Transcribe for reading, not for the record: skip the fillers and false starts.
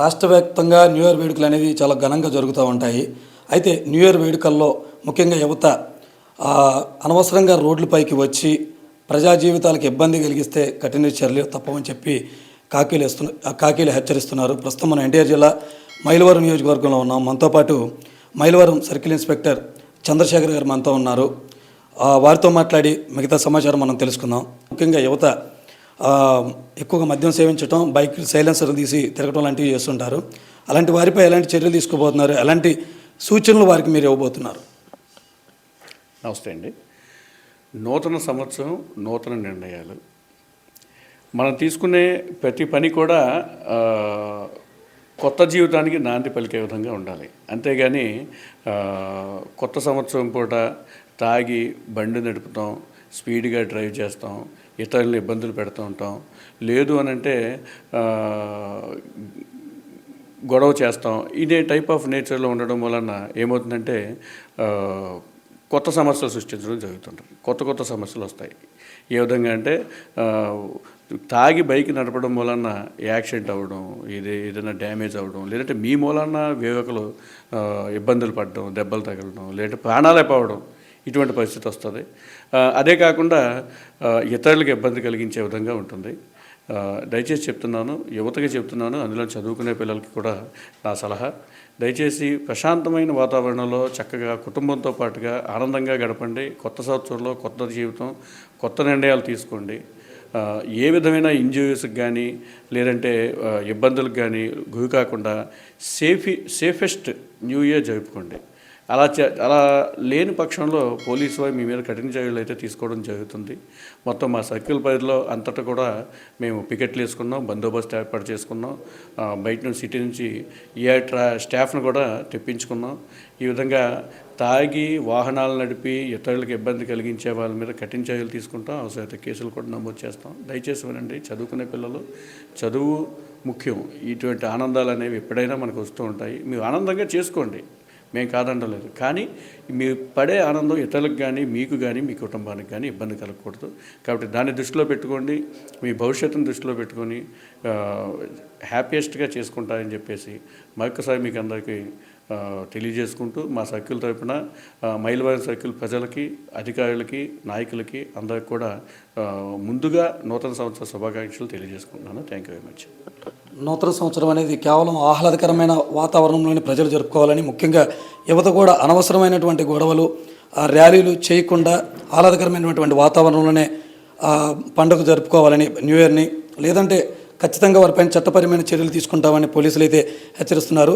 రాష్ట్ర వ్యాప్తంగా new year వేడుకలు అనేది చాలా ఘనంగా జరుగుతూ ఉంటాయి. అయితే న్యూ ఇయర్ వేడుకల్లో ముఖ్యంగా యువత అనవసరంగా రోడ్లపైకి వచ్చి ప్రజా జీవితాలకు ఇబ్బంది కలిగిస్తే కఠిన చర్యలు తప్పవని చెప్పి కాకీలు హెచ్చరిస్తున్నారు. ప్రస్తుతం మనం ఎన్టీఆర్ జిల్లా మైలవరం నియోజకవర్గంలో ఉన్నాం. మనతో పాటు మైలవరం సర్కిల్ ఇన్స్పెక్టర్ చంద్రశేఖర్ గారు మనతో ఉన్నారు. వారితో మాట్లాడి మిగతా సమాచారం మనం తెలుసుకుందాం. ముఖ్యంగా యువత ఎక్కువగా మద్యం సేవించడం, బైక్ సైలెన్సర్ తీసి తిరగడం లాంటివి చేస్తుంటారు. అలాంటి వారిపై ఎలాంటి చర్యలు తీసుకోబోతున్నారు, ఎలాంటి సూచనలు వారికి మీరు ఇవ్వబోతున్నారు? నమస్తే అండి. నూతన సంవత్సరం, నూతన నిర్ణయాలు. మనం తీసుకునే ప్రతి పని కూడా కొత్త జీవితానికి నాంది పలికే విధంగా ఉండాలి. అంతేగాని కొత్త సంవత్సరం పూట తాగి బండి నడుపుతాం, స్పీడ్గా డ్రైవ్ చేస్తాం, ఇతరులను ఇబ్బందులు పెడుతూ ఉంటాం. లేదు అని అంటే గొడవ చేస్తాం. ఇదే టైప్ ఆఫ్ నేచర్లో ఉండడం వలన ఏమవుతుందంటే కొత్త సమస్యలు సృష్టించడం జరుగుతుంటుంది. కొత్త సమస్యలు వస్తాయి. ఏ విధంగా అంటే తాగి బైక్ నడపడం వలన యాక్సిడెంట్ అవ్వడం, ఏదైనా డ్యామేజ్ అవ్వడం, లేదంటే మీ మూలన వేరొకరు ఇబ్బందులు పడడం, దెబ్బలు తగలడం, లేదంటే ప్రాణాలే పోవడం, ఇటువంటి పరిస్థితి వస్తుంది. అదే కాకుండా ఇతరులకు ఇబ్బంది కలిగించే విధంగా ఉంటుంది. దయచేసి చెప్తున్నాను, యువతకి చెప్తున్నాను, అందులో చదువుకునే పిల్లలకి కూడా నా సలహా, దయచేసి ప్రశాంతమైన వాతావరణంలో చక్కగా కుటుంబంతో పాటుగా ఆనందంగా గడపండి. కొత్త సంవత్సరంలో కొత్త జీవితం, కొత్త నిర్ణయాలు తీసుకోండి. ఏ విధమైన ఇంజురీస్కి కానీ లేదంటే ఇబ్బందులకు కానీ గురి కాకుండా సేఫెస్ట్ న్యూ ఇయర్ జరుపుకోండి. అలా లేని పక్షంలో పోలీసు వారు మీ మీద కఠిన చర్యలు అయితే తీసుకోవడం జరుగుతుంది. మొత్తం మా సర్కిల్ పరిధిలో అంతటా కూడా మేము పికెట్లు వేసుకున్నాం, బందోబస్తు ఏర్పాటు చేసుకున్నాం. బయట నుంచి సిటీ నుంచి స్టాఫ్ను కూడా తెప్పించుకున్నాం. ఈ విధంగా తాగి వాహనాలు నడిపి ఇతరులకు ఇబ్బంది కలిగించే వాళ్ళ మీద కఠిన చర్యలు తీసుకుంటాం. అవసరమైతే కేసులు కూడా నమోదు చేస్తాం. దయచేసి వినండి, చదువుకునే పిల్లలు, చదువు ముఖ్యం. ఇటువంటి ఆనందాలు అనేవి ఎప్పుడైనా మనకు వస్తూ ఉంటాయి. మీరు ఆనందంగా చేసుకోండి, మేము కాదంటలేదు. కానీ మీరు పడే ఆనందం ఇతరులకు కానీ, మీకు కానీ, మీ కుటుంబానికి కానీ ఇబ్బంది కలగకూడదు. కాబట్టి దాన్ని దృష్టిలో పెట్టుకోండి, మీ భవిష్యత్తును దృష్టిలో పెట్టుకొని హ్యాపీయెస్ట్గా చేసుకుంటారని చెప్పేసి మరొకసారి మీకు అందరికీ తెలియజేసుకుంటూ మా సర్కిల్ తరపున మైలవరం సర్కిల్ ప్రజలకి, అధికారులకి, నాయకులకి అందరికి కూడా ముందుగా నూతన సంవత్సర శుభాకాంక్షలు తెలియజేసుకుంటున్నాను. Thank you very much. నూతన సంవత్సరం అనేది కేవలం ఆహ్లాదకరమైన వాతావరణంలోని ప్రజలు జరుపుకోవాలని, ముఖ్యంగా యువత కూడా అనవసరమైనటువంటి గొడవలు, ర్యాలీలు చేయకుండా ఆహ్లాదకరమైనటువంటి వాతావరణంలోనే పండుగ జరుపుకోవాలని, న్యూ ఇయర్ని, లేదంటే ఖచ్చితంగా వారిపైన చట్టపరమైన చర్యలు తీసుకుంటామని పోలీసులు అయితే హెచ్చరిస్తున్నారు.